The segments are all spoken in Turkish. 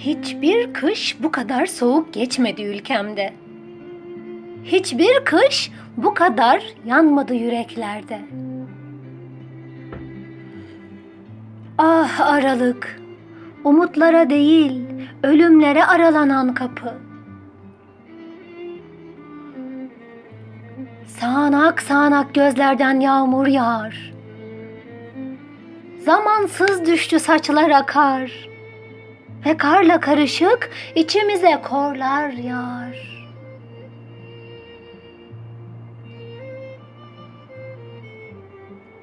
Hiçbir kış bu kadar soğuk geçmedi ülkemde. Hiçbir kış bu kadar yanmadı yüreklerde. Ah Aralık, umutlara değil, ölümlere aralanan kapı. Sağanak sağanak gözlerden yağmur yağar. Zamansız düştü saçlar akar. Ve karla karışık içimize korlar yağar.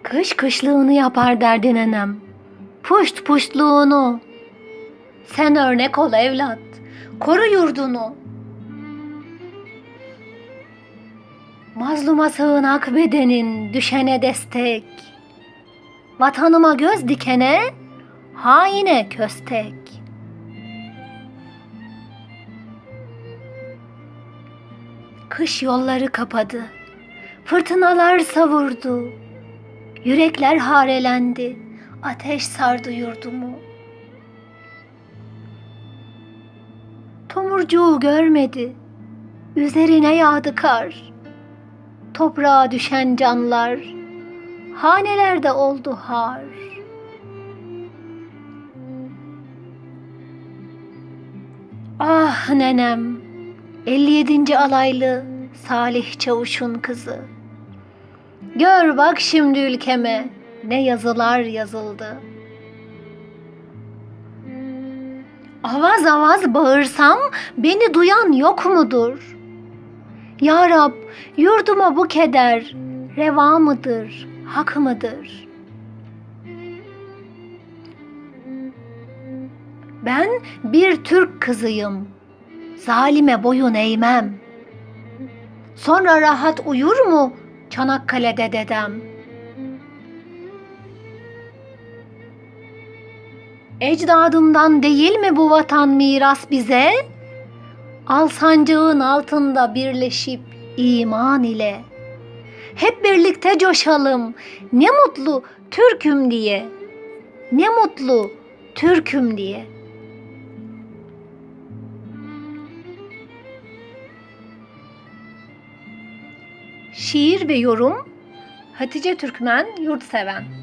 Kış kışlığını yapar derdi nenem, puşt puştluğunu. Sen örnek ol evlat, koru yurdunu. Mazluma sığınak bedenin, düşene destek. Vatanıma göz dikene, haine köstek. Kış yolları kapadı, fırtınalar savurdu. Yürekler harelendi, ateş sardı yurdumu. Tomurcuğu görmedi, üzerine yağdı kar. Toprağa düşen canlar, hanelerde oldu har. Ah nenem, 57. alaylı Salih Çavuş'un kızı. Gör bak şimdi ülkeme ne yazılar yazıldı. Avaz avaz bağırsam beni duyan yok mudur? Ya Rab, yurduma bu keder reva mıdır, hak mıdır? Ben bir Türk kızıyım, zalime boyun eğmem. Sonra rahat uyur mu Çanakkale'de dedem? Ecdadımdan değil mi bu vatan miras bize? Al sancağın altında birleşip iman ile. Hep birlikte coşalım, ne mutlu Türk'üm diye. Ne mutlu Türk'üm diye. Şiir ve yorum Hatice Türkmen, Yurtseven.